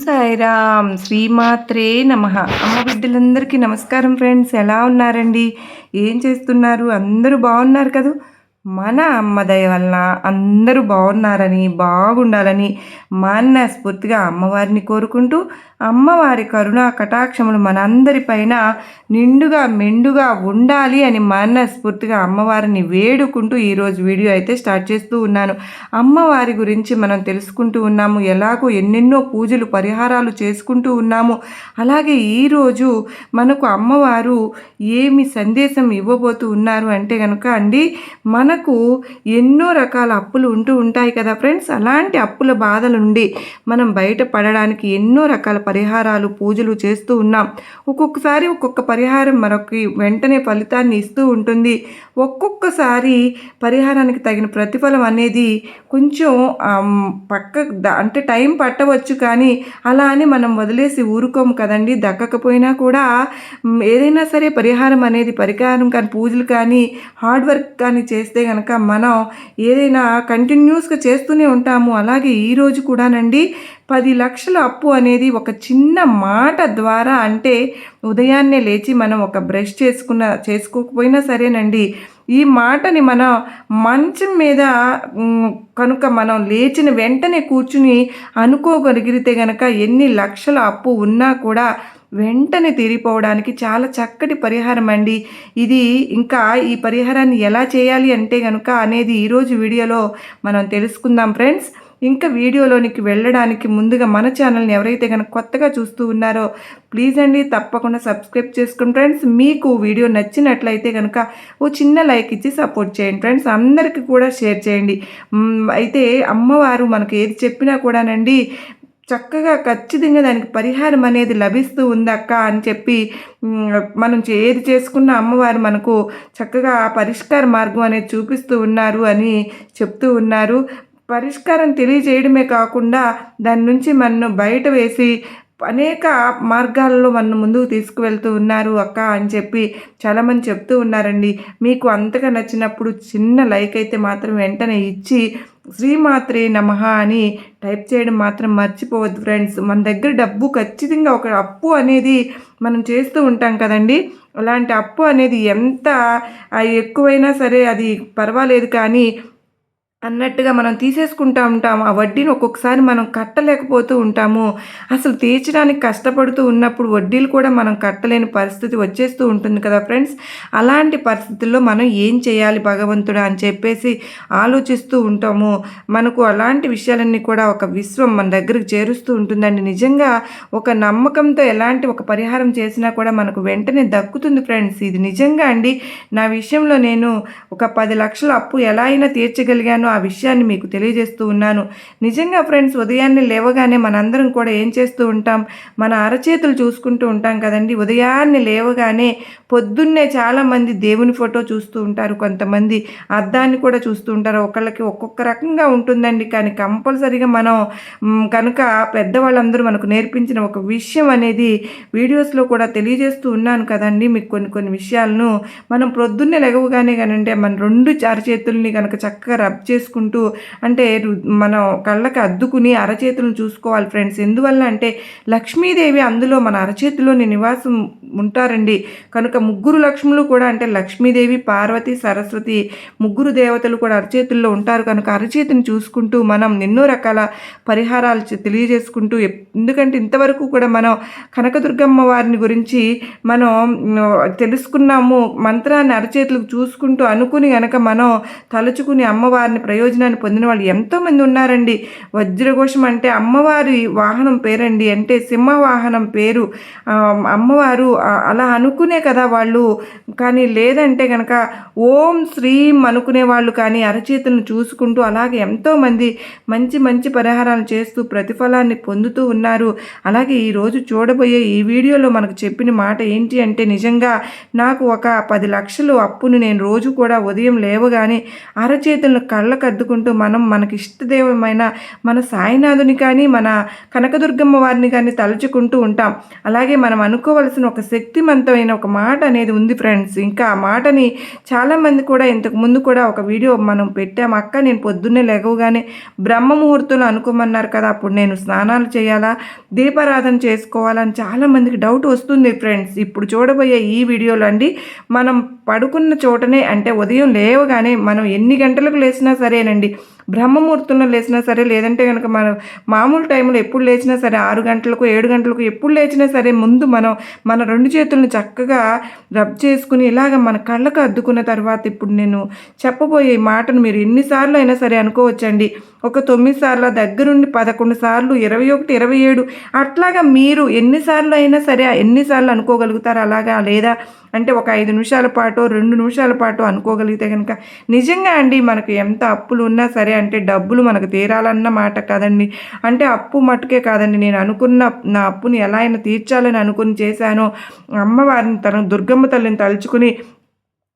సాయిరామ్ శ్రీమాత్రే నమః. అమ్మ బిడ్డలందరికీ నమస్కారం ఫ్రెండ్స్. ఎలా ఉన్నారండి? ఏం చేస్తున్నారు? అందరూ బాగున్నారు కదూ? మన అమ్మ దయ వలన అందరూ బాగున్నారని, బాగుండాలని మనస్ఫూర్తిగా అమ్మవారిని కోరుకుంటూ, అమ్మవారి కరుణా కటాక్షములు మనందరిపైన నిండుగా మెండుగా ఉండాలి అని మనస్ఫూర్తిగా అమ్మవారిని వేడుకుంటూ ఈరోజు వీడియో అయితే స్టార్ట్ చేస్తూ ఉన్నాను. అమ్మవారి గురించి మనం తెలుసుకుంటూ ఉన్నాము. ఎలాగో ఎన్నెన్నో పూజలు పరిహారాలు చేసుకుంటూ ఉన్నాము. అలాగే ఈరోజు మనకు అమ్మవారు ఏమి సందేశం ఇవ్వబోతూ ఉన్నారు అంటే కనుక అండి, మనకు ఎన్నో రకాల అప్పులు ఉంటూ ఉంటాయి కదా ఫ్రెండ్స్. అలాంటి అప్పుల బాధల నుండి మనం బయటపడడానికి ఎన్నో రకాల పరిహారాలు పూజలు చేస్తూ ఉన్నాం. ఒక్కొక్కసారి ఒక్కొక్క పరిహారం మనకి వెంటనే ఫలితాన్ని ఇస్తూ ఉంటుంది. ఒక్కొక్కసారి పరిహారానికి తగిన ప్రతిఫలం అనేది కొంచెం అంటే టైం పట్టవచ్చు, కానీ అలా అని మనం వదిలేసి ఊరుకోము కదండి. దక్కకపోయినా కూడా ఏదైనా సరే పరిహారం అనేది పరిహారం కానీ పూజలు కానీ హార్డ్ వర్క్ కానీ చేస్తే కనుక మనం ఏదైనా కంటిన్యూస్గా చేస్తూనే ఉంటాము. అలాగే ఈరోజు కూడానండి 10 లక్షల అప్పు అనేది ఒక చిన్న మాట ద్వారా, అంటే ఉదయాన్నే లేచి మనం ఒక బ్రష్ చేసుకోకపోయినా సరేనండి, ఈ మాటని మన మంచం మీద కనుక మనం లేచిన వెంటనే కూర్చుని అనుకోగలిగితే కనుక ఎన్ని లక్షల అప్పు ఉన్నా కూడా వెంటనే తీరిపోవడానికి చాలా చక్కటి పరిహారం అండి ఇది. ఇంకా ఈ పరిహారాన్ని ఎలా చేయాలి అంటే కనుక అనేది ఈరోజు వీడియోలో మనం తెలుసుకుందాం ఫ్రెండ్స్. ఇంకా వీడియోలోనికి వెళ్ళడానికి ముందుగా మన ఛానల్ని ఎవరైతే కనుక కొత్తగా చూస్తూ ఉన్నారో ప్లీజ్ అండి తప్పకుండా సబ్స్క్రైబ్ చేసుకోండి ఫ్రెండ్స్. మీకు వీడియో నచ్చినట్లయితే కనుక ఓ చిన్న లైక్ ఇచ్చి సపోర్ట్ చేయండి ఫ్రెండ్స్. అందరికీ కూడా షేర్ చేయండి. అయితే అమ్మవారు మనకు ఏది చెప్పినా కూడానండి చక్కగా ఖచ్చితంగా దానికి పరిహారం అనేది లభిస్తూ ఉందక్క అని చెప్పి మనం ఏది చేసుకున్న అమ్మవారు మనకు చక్కగా పరిష్కార మార్గం అనేది చూపిస్తూ ఉన్నారు అని చెప్తూ ఉన్నారు. పరిష్కారం తెలియజేయడమే కాకుండా దాని నుంచి మనను బయట వేసి అనేక మార్గాల్లో మన ముందుకు తీసుకువెళ్తూ ఉన్నారు అక్క అని చెప్పి చాలామంది చెప్తూ ఉన్నారండి. మీకు అంతగా నచ్చినప్పుడు చిన్న లైక్ అయితే మాత్రం వెంటనే ఇచ్చి శ్రీమాత్రే నమః అని టైప్ చేయడం మాత్రం మర్చిపోవద్దు ఫ్రెండ్స్. మన దగ్గర డబ్బు ఖచ్చితంగా ఒక అప్పు అనేది మనం చేస్తూ ఉంటాం కదండి. అలాంటి అప్పు అనేది ఎంత ఎక్కువైనా సరే అది పర్వాలేదు కానీ అన్నట్టుగా మనం తీసేసుకుంటూ ఉంటాము. ఆ వడ్డీని ఒక్కొక్కసారి మనం కట్టలేకపోతూ ఉంటాము. అసలు తీర్చడానికి కష్టపడుతూ ఉన్నప్పుడు వడ్డీలు కూడా మనం కట్టలేని పరిస్థితి వచ్చేస్తూ ఉంటుంది కదా ఫ్రెండ్స్. అలాంటి పరిస్థితుల్లో మనం ఏం చేయాలి భగవంతుడా అని చెప్పేసి ఆలోచిస్తూ ఉంటాము. మనకు అలాంటి విషయాలన్నీ కూడా ఒక విశ్వం మన దగ్గరికి చేరుస్తూ ఉంటుందండి. నిజంగా ఒక నమ్మకంతో ఎలాంటి ఒక పరిహారం చేసినా కూడా మనకు వెంటనే దక్కుతుంది ఫ్రెండ్స్. ఇది నిజంగా అండి. నా విషయంలో నేను ఒక 10 లక్షల అప్పు ఎలా అయినా తీర్చగలిగాను ఆ విషయాన్ని మీకు తెలియజేస్తూ ఉన్నాను. నిజంగా ఫ్రెండ్స్, ఉదయాన్నే లేవగానే మనందరం కూడా ఏం చేస్తూ ఉంటాం, మన అరచేతులు చూసుకుంటూ ఉంటాం కదండి. ఉదయాన్నే లేవగానే పొద్దున్నే చాలామంది దేవుని ఫోటో చూస్తూ ఉంటారు, కొంతమంది అద్దాన్ని కూడా చూస్తూ ఉంటారు. ఒకళ్ళకి ఒక్కొక్క రకంగా ఉంటుందండి. కానీ కంపల్సరీగా మనం కనుక పెద్దవాళ్ళందరూ మనకు నేర్పించిన ఒక విషయం అనేది వీడియోస్లో కూడా తెలియజేస్తూ ఉన్నాను కదండి మీకు కొన్ని విషయాలను. మనం ప్రొద్దున్నే లేవగానే కానంటే మన 2 అరచేతుల్ని కనుక చక్కగా రబ్ చేసుకుంటూ, అంటే మనం కళ్ళకి అద్దుకుని అరచేతులను చూసుకోవాలి ఫ్రెండ్స్. ఎందువల్ల అంటే లక్ష్మీదేవి అందులో మన అరచేతిలోని నివాసం ఉంటారండి. కనుక ముగ్గురు లక్ష్ములు కూడా, అంటే లక్ష్మీదేవి, పార్వతి, సరస్వతి ముగ్గురు దేవతలు కూడా అరచేతుల్లో ఉంటారు. కనుక అరచేతిని చూసుకుంటూ మనం ఎన్నో రకాల పరిహారాలు తెలియజేసుకుంటూ, ఎందుకంటే ఇంతవరకు కూడా మనం కనకదుర్గమ్మ వారిని గురించి మనం తెలుసుకున్నాము. మంత్రాన్ని అరచేతులకు చూసుకుంటూ అనుకుని గనక మనం తలుచుకుని అమ్మవారిని ప్రయోజనాన్ని పొందిన వాళ్ళు ఎంతోమంది ఉన్నారండి. వజ్రఘోషం అంటే అమ్మవారి వాహనం పేరండి, అంటే సింహవాహనం పేరు అమ్మవారు. అలా అనుకునే కదా వాళ్ళు. కానీ లేదంటే కనుక ఓం శ్రీం అనుకునే వాళ్ళు కానీ అరచేతులను చూసుకుంటూ అలాగే ఎంతోమంది మంచి మంచి పరిహారాలు చేస్తూ ప్రతిఫలాన్ని పొందుతూ ఉన్నారు. అలాగే ఈరోజు చూడబోయే ఈ వీడియోలో మనకు చెప్పిన మాట ఏంటి అంటే, నిజంగా నాకు ఒక 10 లక్షలు అప్పును నేను రోజు కూడా ఉదయం లేవగానే అరచేతులను కళ్ళకు కళ్ళకు అద్దుకుంటూ మనం మనకి ఇష్టదేవమైన మన సాయినాథుని కానీ మన కనకదుర్గమ్మ వారిని కానీ తలుచుకుంటూ ఉంటాం. అలాగే మనం అనుకోవలసిన ఒక శక్తివంతమైన ఒక మాట అనేది ఉంది ఫ్రెండ్స్. ఇంకా ఆ మాటని చాలామంది కూడా ఇంతకు ముందు కూడా ఒక వీడియో మనం పెట్టాము. అక్క నేను పొద్దున్నే లేవగానే బ్రహ్మ ముహూర్తంలో అనుకోమన్నారు కదా, అప్పుడు నేను స్నానాలు చేయాలా, దీపారాధన చేసుకోవాలని చాలామందికి డౌట్ వస్తుంది ఫ్రెండ్స్. ఇప్పుడు చూడబోయే ఈ వీడియోలో అండి మనం పడుకున్న చోటనే అంటే ఉదయం లేవగానే మనం ఎన్ని గంటలకు లేచినా సరేనండి, బ్రహ్మముహూర్తంలో లేచినా సరే, లేదంటే కనుక మనం మామూలు టైంలో ఎప్పుడు లేచినా సరే 6 గంటలకు 7 గంటలకు ఎప్పుడు లేచినా సరే ముందు మనం మన 2 చేతులను చక్కగా రబ్ చేసుకుని ఇలాగ మన కళ్ళకు అద్దుకున్న తర్వాత ఇప్పుడు నేను చెప్పబోయే ఈ మాటను మీరు ఎన్నిసార్లు అయినా సరే అనుకోవచ్చండి. ఒక 9 సార్లు, దగ్గరుండి 11 సార్లు, 21, 27 అట్లాగా మీరు ఎన్నిసార్లు అయినా సరే ఎన్నిసార్లు అనుకోగలుగుతారు అలాగా, లేదా అంటే ఒక 5 నిమిషాల పాటు 2 నిమిషాల పాటు అనుకోగలిగితే కనుక నిజంగా అండి మనకు ఎంత అప్పులు ఉన్నా సరే, అంటే డబ్బులు మనకు తీరాలన్న మాట కాదండి, అంటే అప్పు మట్టుకే కాదండి, నేను అనుకున్న నా అప్పుని ఎలా అయినా తీర్చాలని అనుకుని చేశానో అమ్మవారిని దుర్గమ్మ తల్లిని తలుచుకుని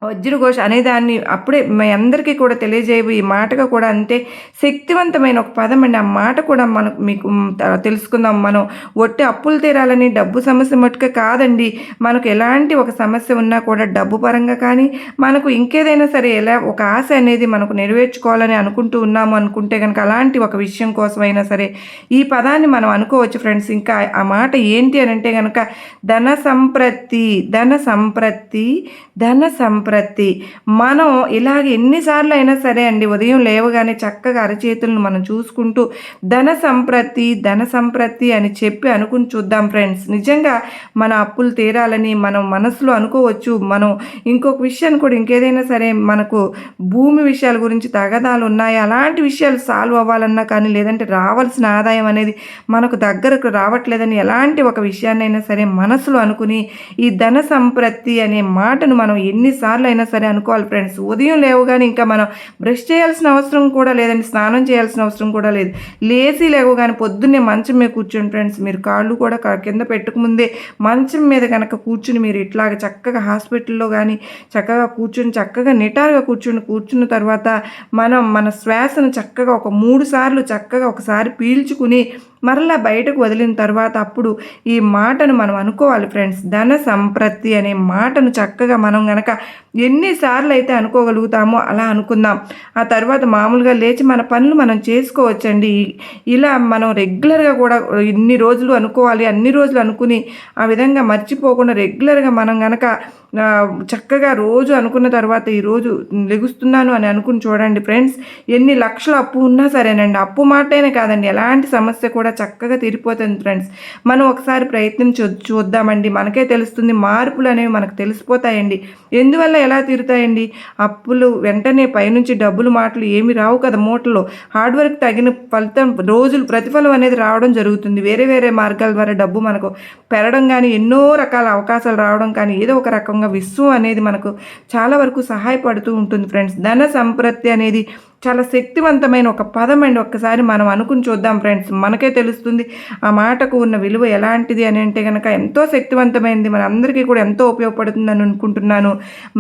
వజ్రఘోష అనేదాన్ని అప్పుడే మీ అందరికీ కూడా తెలియజేయబోయే ఈ మాటగా కూడా అంతే శక్తివంతమైన ఒక పదం అండి. ఆ మాట కూడా మనకు మీకు తెలుసుకుందాం. మనం ఒట్టి అప్పులు తీరాలని డబ్బు సమస్య మట్టుకే కాదండి, మనకు ఎలాంటి ఒక సమస్య ఉన్నా కూడా డబ్బు పరంగా కానీ మనకు ఇంకేదైనా సరే ఎలా ఒక ఆశ అనేది మనకు నెరవేర్చుకోవాలని అనుకుంటూ ఉన్నాము అనుకుంటే కనుక అలాంటి ఒక విషయం కోసమైనా సరే ఈ పదాన్ని మనం అనుకోవచ్చు ఫ్రెండ్స్. ఇంకా ఆ మాట ఏంటి అని అంటే కనుక ధన సంప్రత్తి, ధన సంప్రత్తి, ధన సంప్రత్తి. మనం ఇలాగ ఎన్నిసార్లు అయినా సరే అండి ఉదయం లేవగానే చక్కగా అరచేతులను మనం చూసుకుంటూ ధన సంప్రత్తి, ధన సంప్రత్తి అని చెప్పి అనుకుని చూద్దాం ఫ్రెండ్స్. నిజంగా మన అప్పులు తీరాలని మనం మనసులో అనుకోవచ్చు. మనం ఇంకొక విషయాన్ని కూడా ఇంకేదైనా సరే మనకు భూమి విషయాల గురించి తగాదాలు ఉన్నాయి, అలాంటి విషయాలు సాల్వ్ అవ్వాలన్నా కానీ, లేదంటే రావాల్సిన ఆదాయం అనేది మనకు దగ్గరకు రావట్లేదని ఎలాంటి ఒక విషయాన్నైనా సరే మనసులో అనుకుని ఈ ధన సంప్రత్తి అనే మాటను మనం ఎన్నిసార్లు అయినా సరే అనుకోవాలి ఫ్రెండ్స్. ఉదయం లేవగానే ఇంకా మనం బ్రష్ చేయాల్సిన అవసరం కూడా లేదండి, స్నానం చేయాల్సిన అవసరం కూడా లేదు. లేచి లేవగానే పొద్దున్నే మంచం మీద కూర్చోండి ఫ్రెండ్స్. మీరు కాళ్ళు కూడా కింద పెట్టకముందే మంచం మీద కనుక కూర్చుని మీరు ఇట్లాగ చక్కగా హాస్పిటల్లో కానీ చక్కగా కూర్చుని చక్కగా నిటారుగా కూర్చున్న తర్వాత మనం మన శ్వాసను చక్కగా ఒక 3 సార్లు చక్కగా ఒకసారి పీల్చుకుని మరలా బయటకు వదిలిన తర్వాత అప్పుడు ఈ మాటను మనం అనుకోవాలి ఫ్రెండ్స్. ధన సంప్రత్తి అనే మాటను చక్కగా మనం గనక ఎన్నిసార్లు అయితే అనుకోగలుగుతామో అలా అనుకుందాం. ఆ తర్వాత మామూలుగా లేచి మన పనులు మనం చేసుకోవచ్చండి. ఇలా మనం రెగ్యులర్గా కూడా ఇన్ని రోజులు అనుకోవాలి, అన్ని రోజులు అనుకుని ఆ విధంగా మర్చిపోకుండా రెగ్యులర్గా మనం గనక చక్కగా రోజు అనుకున్న తర్వాత ఈరోజు లెగుస్తున్నాను అని అనుకుని చూడండి ఫ్రెండ్స్. ఎన్ని లక్షల అప్పు ఉన్నా సరేనండి, అప్పు మాటేనే కాదండి ఎలాంటి సమస్య కూడా చక్కగా తీరిపోతుంది ఫ్రెండ్స్. మనం ఒకసారి ప్రయత్నం చూద్దామండి, మనకే తెలుస్తుంది. మార్పులు అనేవి మనకు తెలిసిపోతాయండి. ఎందువల్ల ఎలా తీరుతాయండి? అప్పులు వెంటనే పైనుంచి డబ్బులు మాటలు ఏమి రావు కదా మూటలో. హార్డ్ వర్క్ తగిన ఫలితం రోజులు ప్రతిఫలం అనేది రావడం జరుగుతుంది. వేరే వేరే మార్గాల ద్వారా డబ్బు మనకు పెరగడం కానీ, ఎన్నో రకాల అవకాశాలు రావడం కానీ, ఏదో ఒక రకంగా విశ్వం అనేది మనకు చాలా వరకు సహాయపడుతూ ఉంటుంది ఫ్రెండ్స్. ధన సంప్రత్తి అనేది చాలా శక్తివంతమైన ఒక పదం అండి. ఒక్కసారి మనం అనుకుని చూద్దాం ఫ్రెండ్స్, మనకే తెలుస్తుంది ఆ మాటకు ఉన్న విలువ ఎలాంటిది అని. అంటే కనుక ఎంతో శక్తివంతమైనది, మన అందరికీ కూడా ఎంతో ఉపయోగపడుతుందని అనుకుంటున్నాను.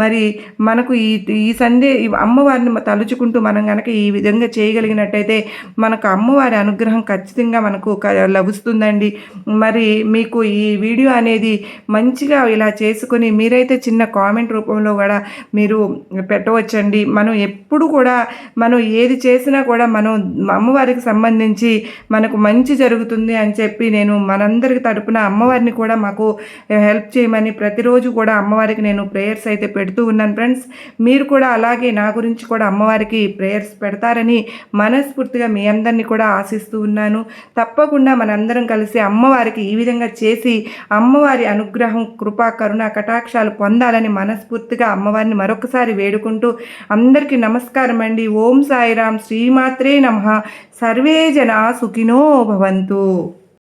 మరి మనకు ఈ అమ్మవారిని తలుచుకుంటూ మనం కనుక ఈ విధంగా చేయగలిగినట్టయితే మనకు అమ్మవారి అనుగ్రహం ఖచ్చితంగా మనకు లభిస్తుందండి. మరి మీకు ఈ వీడియో అనేది మంచిగా ఇలా చేసుకొని మీరైతే చిన్న కామెంట్ రూపంలో కూడా మీరు పెట్టవచ్చండి. మనం ఎప్పుడు కూడా మనం ఏది చేసినా కూడా మనం అమ్మవారికి సంబంధించి మనకు మంచి జరుగుతుంది అని చెప్పి నేను మనందరికి తరపున అమ్మవారిని కూడా మాకు హెల్ప్ చేయమని ప్రతిరోజు కూడా అమ్మవారికి నేను ప్రేయర్స్ అయితే పెడుతూ ఉన్నాను ఫ్రెండ్స్. మీరు కూడా అలాగే నా గురించి కూడా అమ్మవారికి ప్రేయర్స్ పెడతారని మనస్ఫూర్తిగా మీ అందరినీ కూడా ఆశిస్తూ ఉన్నాను. తప్పకుండా మనందరం కలిసి అమ్మవారికి ఈ విధంగా చేసి అమ్మవారి అనుగ్రహం, కృపా, కరుణ, కటాక్షాలు పొందాలని మనస్ఫూర్తిగా అమ్మవారిని మరొకసారి వేడుకుంటూ అందరికీ నమస్కారం అండి. ఓం సాయిరాం. శ్రీమాత్రే నమః. సర్వే జనా సుఖినో భవంతు.